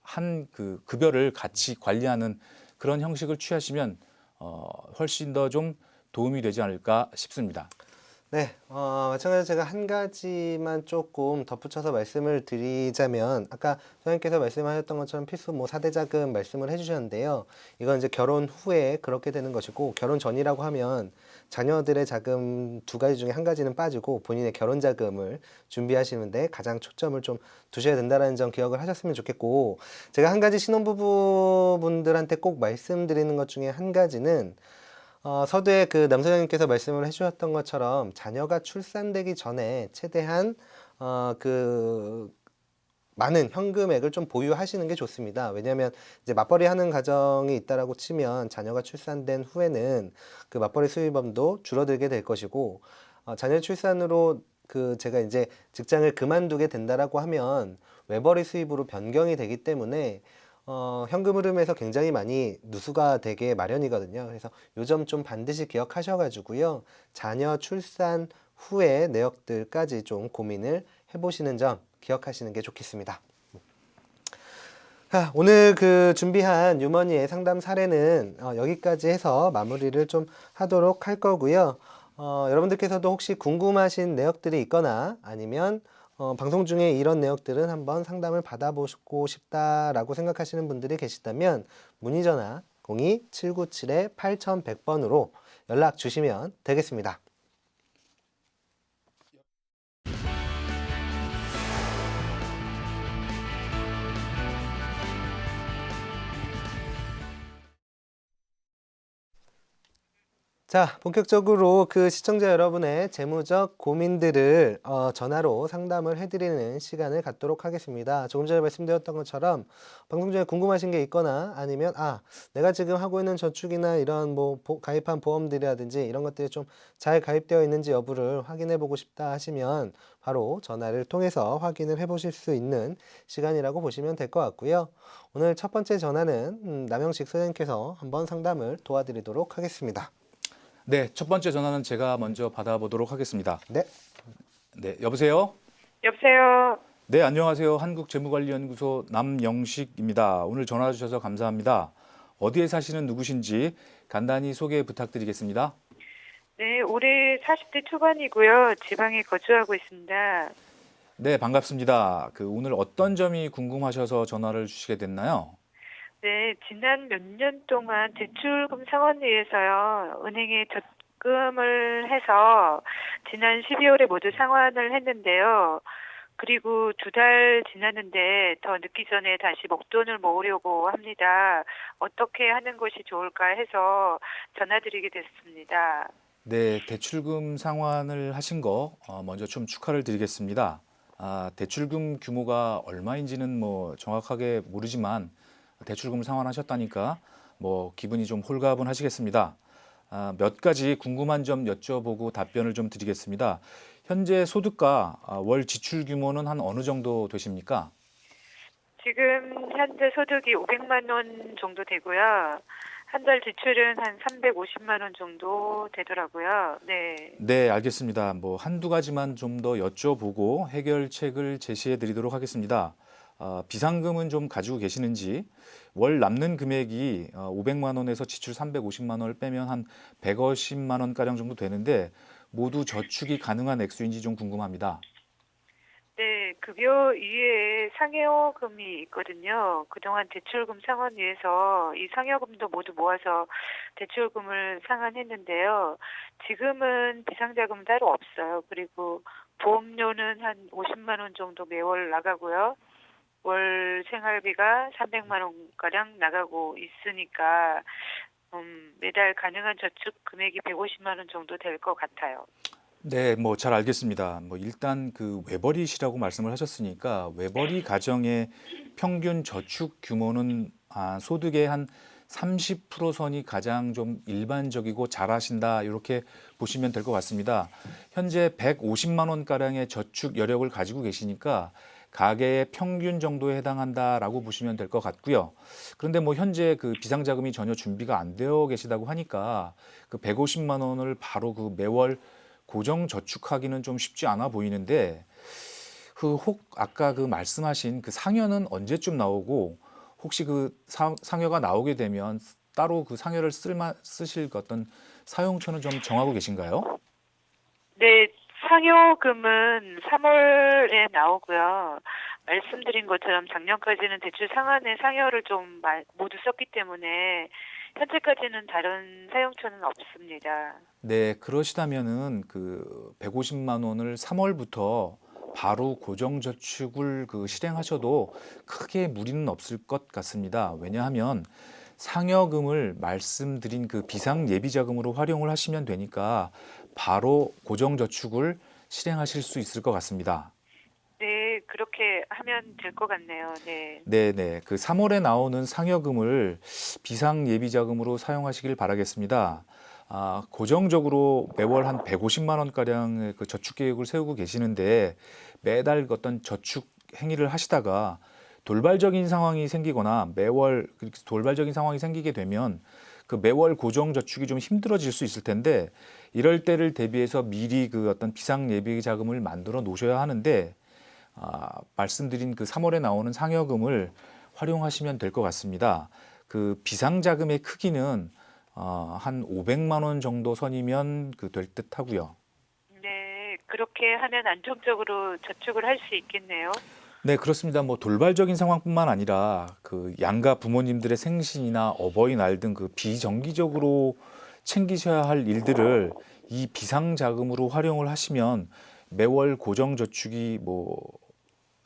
한 그 급여를 같이 관리하는 그런 형식을 취하시면 훨씬 더 좀 도움이 되지 않을까 싶습니다. 네, 마찬가지로 제가 한 가지만 조금 덧붙여서 말씀을 드리자면, 아까 소장님께서 말씀하셨던 것처럼 필수 뭐 4대 자금 말씀을 해주셨는데요. 이건 이제 결혼 후에 그렇게 되는 것이고, 결혼 전이라고 하면 자녀들의 자금 두 가지 중에 한 가지는 빠지고 본인의 결혼 자금을 준비하시는데 가장 초점을 좀 두셔야 된다는 점 기억을 하셨으면 좋겠고, 제가 한 가지 신혼부부분들한테 꼭 말씀드리는 것 중에 한 가지는 서두에 그 남소장님께서 말씀을 해주셨던 것처럼 자녀가 출산되기 전에 최대한 그 많은 현금액을 좀 보유하시는 게 좋습니다. 왜냐하면 이제 맞벌이 하는 가정이 있다라고 치면 자녀가 출산된 후에는 그 맞벌이 수입원도 줄어들게 될 것이고, 자녀 출산으로 그 제가 이제 직장을 그만두게 된다라고 하면 외벌이 수입으로 변경이 되기 때문에 현금 흐름에서 굉장히 많이 누수가 되게 마련이거든요. 그래서 요 점 좀 반드시 기억하셔가지고요. 자녀 출산 후의 내역들까지 좀 고민을 해보시는 점 기억하시는 게 좋겠습니다. 자, 오늘 그 준비한 유머니의 상담 사례는 여기까지 해서 마무리를 좀 하도록 할 거고요. 여러분들께서도 혹시 궁금하신 내역들이 있거나 아니면 방송 중에 이런 내역들은 한번 상담을 받아보고 싶다라고 생각하시는 분들이 계시다면 문의 전화 02-797-8100번으로 연락 주시면 되겠습니다. 자, 본격적으로 그 시청자 여러분의 재무적 고민들을 전화로 상담을 해드리는 시간을 갖도록 하겠습니다. 조금 전에 말씀드렸던 것처럼 방송 중에 궁금하신 게 있거나 아니면 내가 지금 하고 있는 저축이나 이런 뭐 가입한 보험들이라든지 이런 것들이 좀 잘 가입되어 있는지 여부를 확인해 보고 싶다 하시면 바로 전화를 통해서 확인을 해 보실 수 있는 시간이라고 보시면 될 것 같고요. 오늘 첫 번째 전화는 남영식 소장님께서 한번 상담을 도와드리도록 하겠습니다. 네, 첫 번째 전화는 제가 먼저 받아보도록 하겠습니다. 네. 네, 여보세요? 여보세요. 네, 안녕하세요. 한국재무관리연구소 남영식입니다. 오늘 전화 주셔서 감사합니다. 어디에 사시는 누구신지 간단히 소개 부탁드리겠습니다. 네, 올해 40대 초반이고요. 지방에 거주하고 있습니다. 네, 반갑습니다. 오늘 어떤 점이 궁금하셔서 전화를 주시게 됐나요? 네, 지난 몇 년 동안 대출금 상환을 위해서요. 은행에 적금을 해서 지난 12월에 모두 상환을 했는데요. 그리고 2달 지났는데 더 늦기 전에 다시 목돈을 모으려고 합니다. 어떻게 하는 것이 좋을까 해서 전화드리게 됐습니다. 네, 대출금 상환을 하신 거 먼저 좀 축하를 드리겠습니다. 대출금 규모가 얼마인지는 뭐 정확하게 모르지만 대출금 상환하셨다니까 뭐 기분이 좀 홀가분하시겠습니다. 몇 가지 궁금한 점 여쭤보고 답변을 좀 드리겠습니다. 현재 소득과 월 지출 규모는 한 어느 정도 되십니까? 지금 현재 소득이 500만 원 정도 되고요. 한 달 지출은 한 350만 원 정도 되더라고요. 네. 네, 알겠습니다. 뭐 한두 가지만 좀 더 여쭤보고 해결책을 제시해 드리도록 하겠습니다. 비상금은 좀 가지고 계시는지, 월 남는 금액이 500만 원에서 지출 350만 원을 빼면 한 150만 원가량 정도 되는데 모두 저축이 가능한 액수인지 좀 궁금합니다. 네, 급여 이외에 상여금이 있거든요. 그동안 대출금 상환위에서 이 상여금도 모두 모아서 대출금을 상환했는데요. 지금은 비상자금 따로 없어요. 그리고 보험료는 한 50만 원 정도 매월 나가고요. 월 생활비가 300만 원가량 나가고 있으니까 매달 가능한 저축 금액이 150만 원 정도 될 것 같아요. 네, 뭐 잘 알겠습니다. 뭐 일단 그 외벌이시라고 말씀을 하셨으니까 외벌이 가정의 평균 저축 규모는 소득의 한 30% 선이 가장 좀 일반적이고 잘하신다 이렇게 보시면 될 것 같습니다. 현재 150만 원 가량의 저축 여력을 가지고 계시니까 가계의 평균 정도에 해당한다라고 보시면 될 것 같고요. 그런데 뭐 현재 그 비상자금이 전혀 준비가 안 되어 계시다고 하니까 그 150만 원을 바로 그 매월 고정 저축하기는 좀 쉽지 않아 보이는데 혹 아까 그 말씀하신 그 상여는 언제쯤 나오고 혹시 그 상여가 나오게 되면 따로 그 상여를 쓰실 그 어떤 사용처는 좀 정하고 계신가요? 네, 상여금은 3월에 나오고요. 말씀드린 것처럼 작년까지는 대출 상환에 상여를 좀 모두 썼기 때문에 현재까지는 다른 사용처는 없습니다. 네, 그러시다면은 그 150만 원을 3월부터 바로 고정 저축을 그 실행하셔도 크게 무리는 없을 것 같습니다. 왜냐하면 상여금을 말씀드린 그 비상 예비 자금으로 활용을 하시면 되니까 바로 고정 저축을 실행하실 수 있을 것 같습니다. 네, 그렇게 하면 될 것 같네요. 네. 네네. 그 3월에 나오는 상여금을 비상 예비 자금으로 사용하시길 바라겠습니다. 고정적으로 매월 한 150만 원가량의 그 저축 계획을 세우고 계시는데 매달 어떤 저축 행위를 하시다가 돌발적인 상황이 생기거나 매월 그렇게 돌발적인 상황이 생기게 되면 그 매월 고정 저축이 좀 힘들어질 수 있을 텐데 이럴 때를 대비해서 미리 그 어떤 비상 예비 자금을 만들어 놓으셔야 하는데 말씀드린 그 3월에 나오는 상여금을 활용하시면 될 것 같습니다. 그 비상자금의 크기는 한 500만 원 정도 선이면 그 될 듯 하고요. 네, 그렇게 하면 안정적으로 저축을 할 수 있겠네요. 네, 그렇습니다. 뭐 돌발적인 상황뿐만 아니라 그 양가 부모님들의 생신이나 어버이날 등 그 비정기적으로 챙기셔야 할 일들을 이 비상자금으로 활용을 하시면 매월 고정 저축이 뭐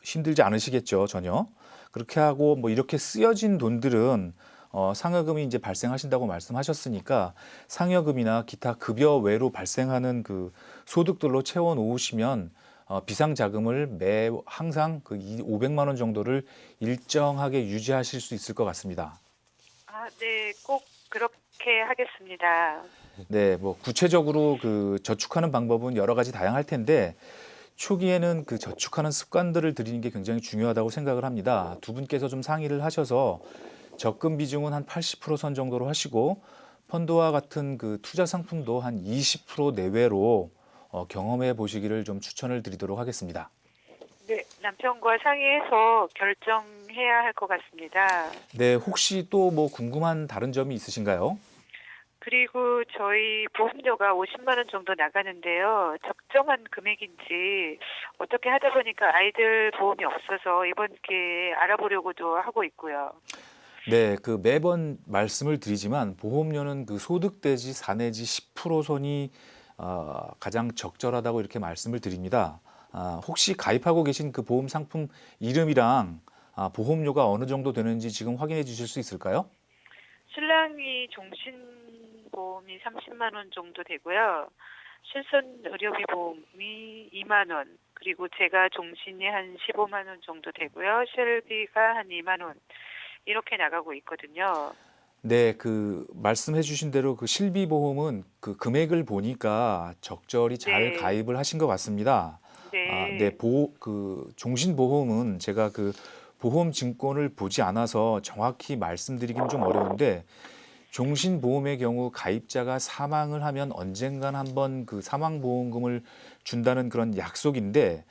힘들지 않으시겠죠, 전혀. 그렇게 하고 뭐 이렇게 쓰여진 돈들은 상여금이 이제 발생하신다고 말씀하셨으니까 상여금이나 기타 급여 외로 발생하는 그 소득들로 채워 놓으시면 비상자금을 항상 그 500만 원 정도를 일정하게 유지하실 수 있을 것 같습니다. 네, 꼭 그렇게 하겠습니다. 네, 뭐 구체적으로 그 저축하는 방법은 여러 가지 다양할 텐데 초기에는 그 저축하는 습관들을 들이는 게 굉장히 중요하다고 생각을 합니다. 두 분께서 좀 상의를 하셔서 적금 비중은 한 80%선 정도로 하시고 펀드와 같은 그 투자 상품도 한 20% 내외로 경험해 보시기를 좀 추천을 드리도록 하겠습니다. 네, 남편과 상의해서 결정해야 할 것 같습니다. 네, 혹시 또 뭐 궁금한 다른 점이 있으신가요? 그리고 저희 보험료가 50만 원 정도 나가는데요. 적정한 금액인지 어떻게 하다 보니까 아이들 보험이 없어서 이번 기회에 알아보려고도 하고 있고요. 네, 그 매번 말씀을 드리지만 보험료는 그 소득 대지 4 내지 10% 선이 가장 적절하다고 이렇게 말씀을 드립니다. 혹시 가입하고 계신 그 보험 상품 이름이랑 보험료가 어느 정도 되는지 지금 확인해 주실 수 있을까요? 신랑이 종신보험이 30만 원 정도 되고요. 실손 의료비 보험이 2만 원, 그리고 제가 종신이 한 15만 원 정도 되고요. 실비가 한 2만 원 이렇게 나가고 있거든요. 네, 그 말씀해 주신 대로 그 실비 보험은 그 금액을 보니까 적절히 잘 네, 가입을 하신 것 같습니다. 네, 네, 그 종신 보험은 제가 그 보험 증권을 보지 않아서 정확히 말씀드리기는 좀 어려운데 종신 보험의 경우 가입자가 사망을 하면 언젠간 한번 그 사망 보험금을 준다는 그런 약속인데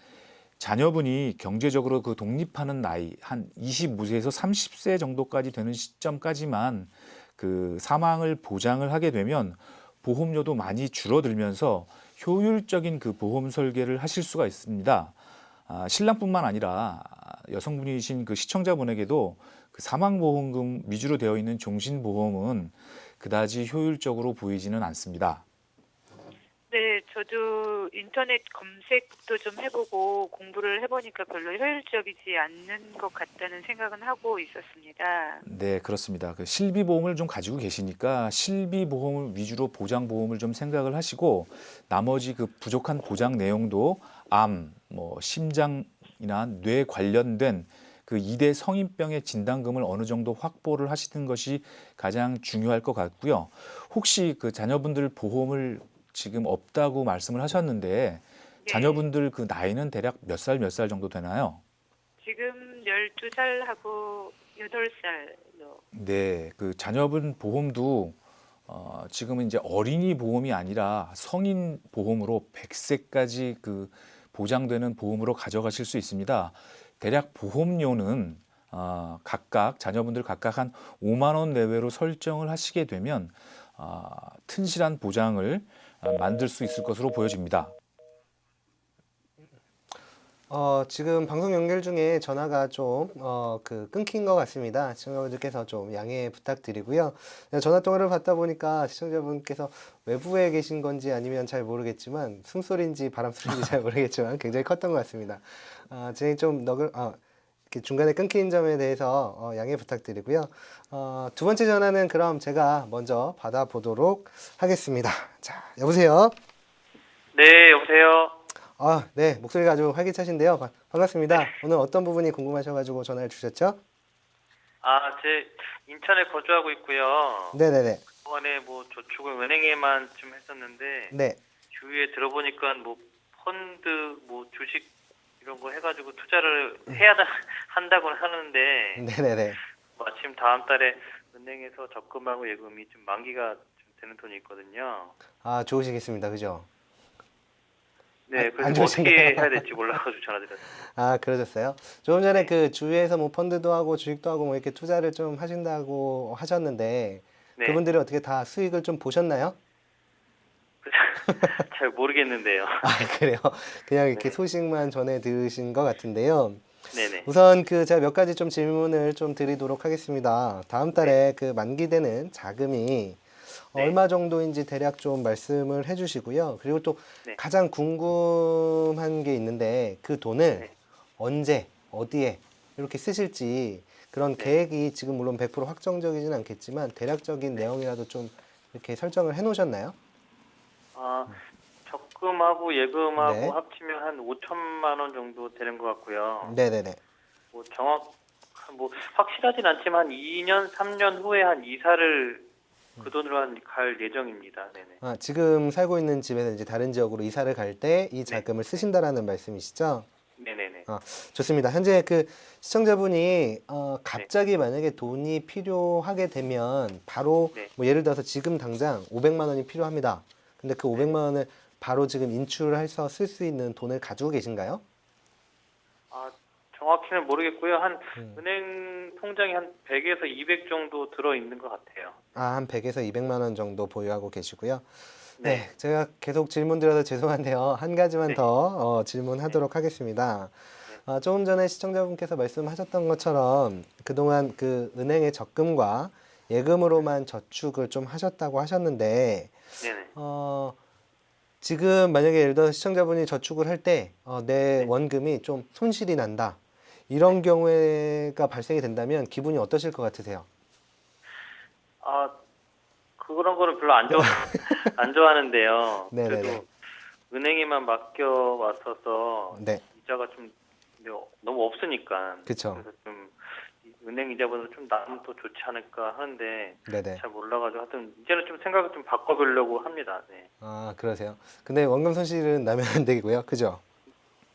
자녀분이 경제적으로 그 독립하는 나이 한 25세에서 30세 정도까지 되는 시점까지만 그 사망을 보장을 하게 되면 보험료도 많이 줄어들면서 효율적인 그 보험 설계를 하실 수가 있습니다. 신랑뿐만 아니라 여성분이신 그 시청자분에게도 그 사망보험금 위주로 되어 있는 종신보험은 그다지 효율적으로 보이지는 않습니다. 네, 저도 인터넷 검색도 좀 해보고 공부를 해보니까 별로 효율적이지 않는 것 같다는 생각은 하고 있었습니다. 네, 그렇습니다. 그 실비보험을 좀 가지고 계시니까 실비보험을 위주로 보장보험을 좀 생각을 하시고 나머지 그 부족한 보장 내용도 암, 뭐 심장이나 뇌 관련된 그 2대 성인병의 진단금을 어느 정도 확보를 하시는 것이 가장 중요할 것 같고요. 혹시 그 자녀분들 보험을 지금 없다고 말씀을 하셨는데 네, 자녀분들 그 나이는 대략 몇 살 정도 되나요? 지금 12살하고 8살로. 네, 그 자녀분 보험도 지금은 이제 어린이 보험이 아니라 성인 보험으로 100세까지 그 보장되는 보험으로 가져가실 수 있습니다. 대략 보험료는 각각 자녀분들 각각 한 5만 원 내외로 설정을 하시게 되면 튼실한 보장을 만들 수 있을 것으로 보여집니다. 지금 방송 연결 중에 전화가 좀, 끊긴 것 같습니다. 시청자분들께서 좀 양해 부탁드리고요. 전화 통화를 받다 보니까 시청자분께서 외부에 계신 건지 아니면 잘 모르겠지만, 숨소리인지 바람소리인지 잘 모르겠지만 굉장히 컸던 것 같습니다. 진행이 좀 이렇게 중간에 끊긴 점에 대해서 양해 부탁드리고요. 두 번째 전화는 그럼 제가 먼저 받아보도록 하겠습니다. 자, 여보세요? 네, 여보세요. 네, 목소리가 아주 활기차신데요. 반갑습니다. 오늘 어떤 부분이 궁금하셔가지고 전화를 주셨죠? 제 인천에 거주하고 있고요. 네네네. 그동안에 뭐 저축을 은행에만 좀 했었는데 네. 주위에 들어보니까 뭐 펀드, 뭐 주식 이런 거 해가지고 투자를 한다고 하는데 네네네. 마침 다음 달에 은행에서 적금하고 예금이 좀 만기가 좀 되는 돈이 있거든요. 좋으시겠습니다. 그죠? 네, 안 그래서 뭐 어떻게 좋으신가요? 해야 될지 몰라가지고 전화드렸어요. 그러셨어요? 조금 전에 네. 그 주위에서 뭐 펀드도 하고 주식도 하고 뭐 이렇게 투자를 좀 하신다고 하셨는데 네, 그분들이 어떻게 다 수익을 좀 보셨나요? 잘 모르겠는데요. 그래요? 그냥 이렇게 네, 소식만 전해 들으신 것 같은데요. 네네. 우선 제가 몇 가지 좀 질문을 좀 드리도록 하겠습니다. 다음 달에 그 만기되는 자금이 네. 얼마 정도인지 대략 좀 말씀을 해주시고요. 그리고 또 네. 가장 궁금한 게 있는데 그 돈을 네. 언제, 어디에 이렇게 쓰실지 그런 네. 계획이 지금 물론 100% 확정적이진 않겠지만 대략적인 네. 내용이라도 좀 이렇게 설정을 해 놓으셨나요? 적금하고 예금하고 네. 합치면 한 5천만 원 정도 되는 것 같고요. 네네네. 뭐 뭐 확실하진 않지만 한 2년, 3년 후에 한 이사를 그 돈으로 갈 예정입니다. 네네. 지금 살고 있는 집에서 이제 다른 지역으로 이사를 갈 때 이 네. 자금을 쓰신다라는 말씀이시죠? 네네네. 좋습니다. 현재 그 시청자분이 갑자기 만약에 돈이 필요하게 되면 바로 네. 뭐 예를 들어서 지금 당장 500만 원이 필요합니다. 근데 그 500만 원을 바로 지금 인출해서 쓸 수 있는 돈을 가지고 계신가요? 정확히는 모르겠고요. 한 음. 은행 통장에 한 100에서 200 정도 들어 있는 것 같아요. 한 100에서 200만 원 정도 보유하고 계시고요. 네. 네, 제가 계속 질문 드려서 죄송한데요. 한 가지만 네. 더 질문하도록 하겠습니다. 조금 전에 시청자분께서 말씀하셨던 것처럼 그동안 그 은행의 적금과 예금으로만 저축을 좀 하셨다고 하셨는데 네네. 지금 만약에 예를 들어 시청자분이 저축을 할 때 내 원금이 좀 손실이 난다. 이런 경우가 발생이 된다면 기분이 어떠실 것 같으세요? 그런 거는 별로 안 좋아하는데요. 네네네. 그래도 은행에만 맡겨왔어서 네, 이자가 좀 너무 없으니까. 그쵸. 그래서 좀 은행 이자보다 좀 나면 더 좋지 않을까 하는데 네네. 잘 몰라가지고 하여튼 이제는 좀 생각을 좀 바꿔보려고 합니다. 네. 그러세요. 근데 원금 손실은 나면 안 되고요. 그죠?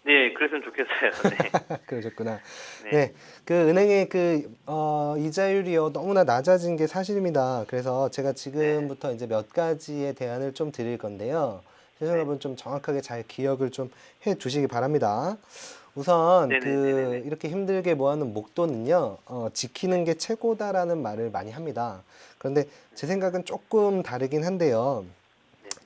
네, 그랬으면 좋겠어요. 네. 그러셨구나. 네. 네, 그 은행의 이자율이요 너무나 낮아진 게 사실입니다. 그래서 제가 지금부터 이제 몇 가지의 대안을 좀 드릴 건데요. 시청자분 좀 정확하게 잘 기억을 좀 해 두시기 바랍니다. 우선 네네네네. 이렇게 힘들게 모아놓은 목돈은요, 지키는 게 최고다라는 말을 많이 합니다. 그런데 제 생각은 조금 다르긴 한데요.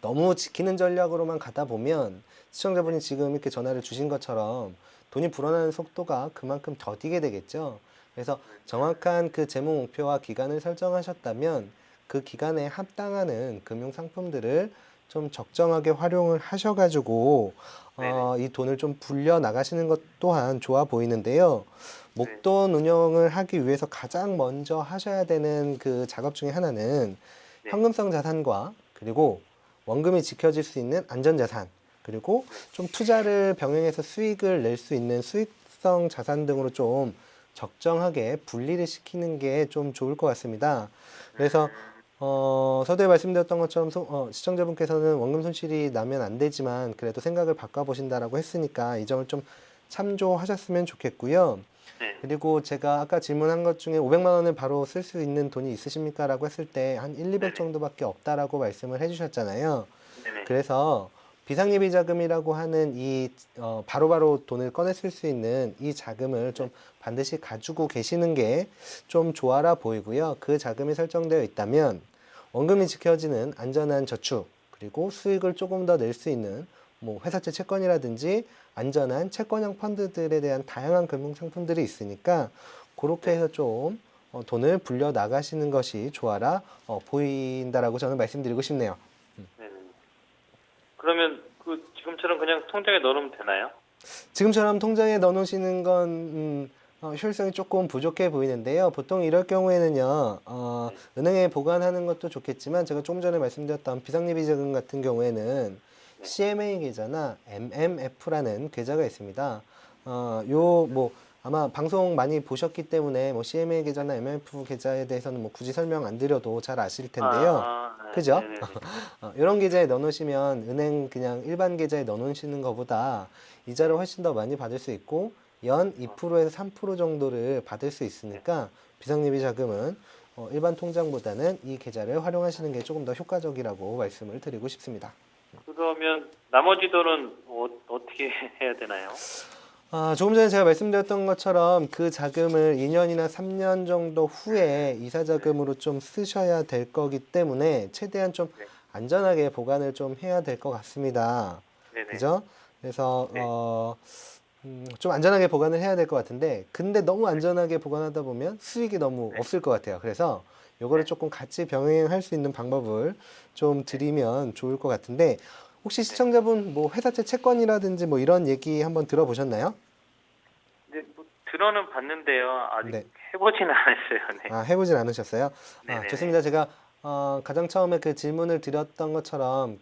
너무 지키는 전략으로만 가다 보면 시청자분이 지금 이렇게 전화를 주신 것처럼 돈이 불어나는 속도가 그만큼 더디게 되겠죠. 그래서 정확한 그 재무 목표와 기간을 설정하셨다면 그 기간에 합당하는 금융 상품들을 좀 적정하게 활용을 하셔가지고 이 돈을 좀 불려 나가시는 것 또한 좋아 보이는데요. 목돈 운영을 하기 위해서 가장 먼저 하셔야 되는 그 작업 중에 하나는 네. 현금성 자산과 그리고 원금이 지켜질 수 있는 안전자산, 그리고 좀 투자를 병행해서 수익을 낼 수 있는 수익성 자산 등으로 좀 적정하게 분리를 시키는 게 좀 좋을 것 같습니다. 그래서 서두에 말씀드렸던 것처럼 시청자분께서는 원금 손실이 나면 안 되지만 그래도 생각을 바꿔보신다라고 했으니까 이 점을 좀 참조하셨으면 좋겠고요. 네. 그리고 제가 아까 질문한 것 중에 500만 원을 바로 쓸 수 있는 돈이 있으십니까? 라고 했을 때 한 1, 200 정도밖에 없다라고 말씀을 해주셨잖아요. 네네. 그래서 비상예비 자금이라고 하는 이 바로바로 돈을 꺼내 쓸 수 있는 이 자금을 좀 반드시 가지고 계시는 게 좀 좋아라 보이고요. 그 자금이 설정되어 있다면 원금이 지켜지는 안전한 저축, 그리고 수익을 조금 더 낼 수 있는 뭐 회사채 채권이라든지 안전한 채권형 펀드들에 대한 다양한 금융 상품들이 있으니까 그렇게 해서 좀 돈을 불려 나가시는 것이 좋아라 보인다라고 저는 말씀드리고 싶네요. 네네. 그러면 그 지금처럼 그냥 통장에 넣으면 되나요? 지금처럼 통장에 넣어놓으시는 건 효율성이 조금 부족해 보이는데요. 보통 이럴 경우에는요, 은행에 보관하는 것도 좋겠지만 제가 조금 전에 말씀드렸던 비상예비 자금 같은 경우에는 CMA 계좌나 MMF라는 계좌가 있습니다. 아마 방송 많이 보셨기 때문에 뭐 CMA 계좌나 MMF 계좌에 대해서는 뭐 굳이 설명 안 드려도 잘 아실 텐데요. 그죠? 네네네. 이런 계좌에 넣어놓으시면 은행 그냥 일반 계좌에 넣어놓으시는 것보다 이자를 훨씬 더 많이 받을 수 있고 연 2%에서 3% 정도를 받을 수 있으니까 비상예비 자금은 일반 통장보다는 이 계좌를 활용하시는 게 조금 더 효과적이라고 말씀을 드리고 싶습니다. 그러면 나머지 돈은 어떻게 해야 되나요? 조금 전에 제가 말씀드렸던 것처럼 그 자금을 2년이나 3년 정도 후에 이사 자금으로 좀 쓰셔야 될 거기 때문에 최대한 좀 네. 안전하게 보관을 좀 해야 될 것 같습니다. 네네. 그죠? 그래서 네. 좀 안전하게 보관을 해야 될 것 같은데 근데 너무 안전하게 보관하다 보면 수익이 너무 없을 것 같아요. 그래서 요거를 조금 같이 병행할 수 있는 방법을 좀 드리면 좋을 것 같은데 혹시 시청자분 뭐 회사채 채권이라든지 뭐 이런 얘기 한번 들어보셨나요? 네, 뭐 들어는 봤는데요. 아직 네. 해보지는 않았어요. 네. 해보진 않으셨어요? 네네네. 좋습니다. 제가 가장 처음에 그 질문을 드렸던 것처럼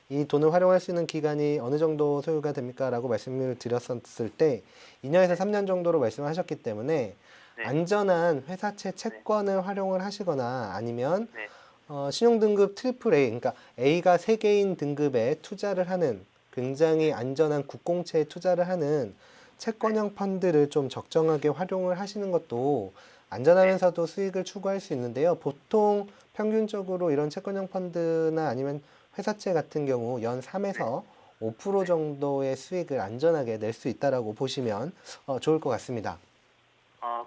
이 돈을 활용할 수 있는 기간이 어느 정도 소요가 됩니까? 라고 말씀을 드렸었을 때 2년에서 3년 정도로 말씀하셨기 때문에 네. 안전한 회사채 채권을 활용을 하시거나 아니면 네. 신용등급 트리플 A, 그러니까 A가 3개인 등급에 투자를 하는 굉장히 안전한 국공채에 투자를 하는 채권형 펀드를 좀 적정하게 활용을 하시는 것도 안전하면서도 수익을 추구할 수 있는데요. 보통 평균적으로 이런 채권형 펀드나 아니면 회사채 같은 경우 연 3에서 5% 정도의 수익을 안전하게 낼 수 있다라고 보시면 좋을 것 같습니다.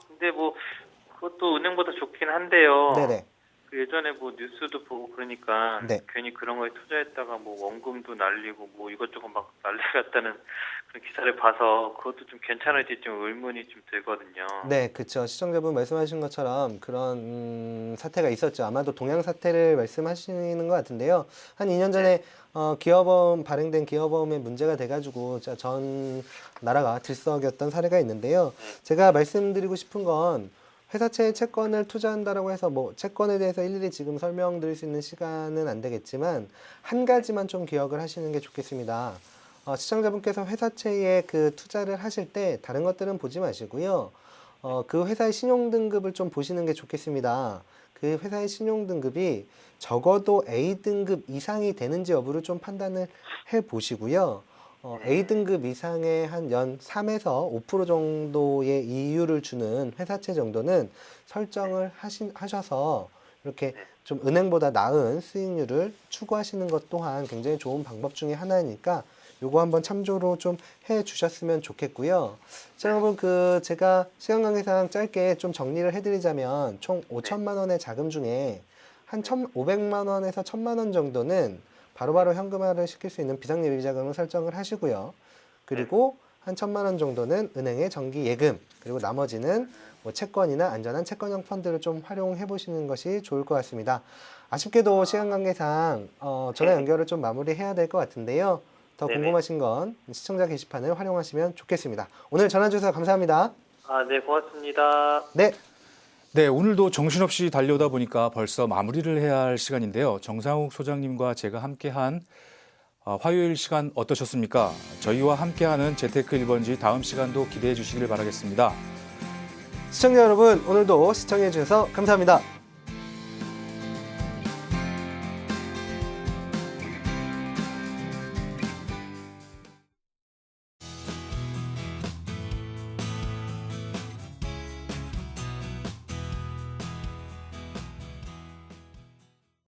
근데 뭐 그것도 은행보다 좋긴 한데요. 네네. 그 예전에 뭐 뉴스도 보고 그러니까 네. 괜히 그런 거에 투자했다가 뭐 원금도 날리고 뭐 이것저것 막 날라갔다는 그런 기사를 봐서 그것도 좀 괜찮을지 좀 의문이 좀 들거든요. 네, 그쵸. 시청자분 말씀하신 것처럼 그런 사태가 있었죠. 아마도 동양 사태를 말씀하시는 것 같은데요. 한 2년 전에 기업어음, 발행된 기업어음에 문제가 돼가지고 전 나라가 들썩였던 사례가 있는데요. 제가 말씀드리고 싶은 건 회사채 채권을 투자한다라고 해서 뭐 채권에 대해서 일일이 지금 설명드릴 수 있는 시간은 안 되겠지만 한 가지만 좀 기억을 하시는 게 좋겠습니다. 시청자분께서 회사채에 그 투자를 하실 때 다른 것들은 보지 마시고요. 그 회사의 신용등급을 좀 보시는 게 좋겠습니다. 그 회사의 신용등급이 적어도 A등급 이상이 되는지 여부를 좀 판단을 해 보시고요. A등급 이상의 한 연 3에서 5% 정도의 이율을 주는 회사채 정도는 설정을 하셔서 이렇게 좀 은행보다 나은 수익률을 추구하시는 것 또한 굉장히 좋은 방법 중에 하나니까 요거 한번 참조로 좀 해 주셨으면 좋겠고요. 자, 여러분 제가 시간 관계상 짧게 좀 정리를 해드리자면 총 5천만 원의 자금 중에 한 1,500만 원에서 1,000만 원 정도는 바로바로 현금화를 시킬 수 있는 비상예비자금을 설정을 하시고요. 그리고 한 1,000만 원 정도는 은행의 정기 예금, 그리고 나머지는 뭐 채권이나 안전한 채권형 펀드를 좀 활용해 보시는 것이 좋을 것 같습니다. 아쉽게도 시간 관계상 전화 연결을 좀 마무리해야 될 것 같은데요. 더 네네. 궁금하신 건 시청자 게시판을 활용하시면 좋겠습니다. 오늘 전화 주셔서 감사합니다. 아, 네, 고맙습니다. 네, 네, 오늘도 정신없이 달려오다 보니까 벌써 마무리를 해야 할 시간인데요. 정상욱 소장님과 제가 함께한 화요일 시간 어떠셨습니까? 저희와 함께하는 재테크 1번지 다음 시간도 기대해 주시길 바라겠습니다. 시청자 여러분 오늘도 시청해 주셔서 감사합니다.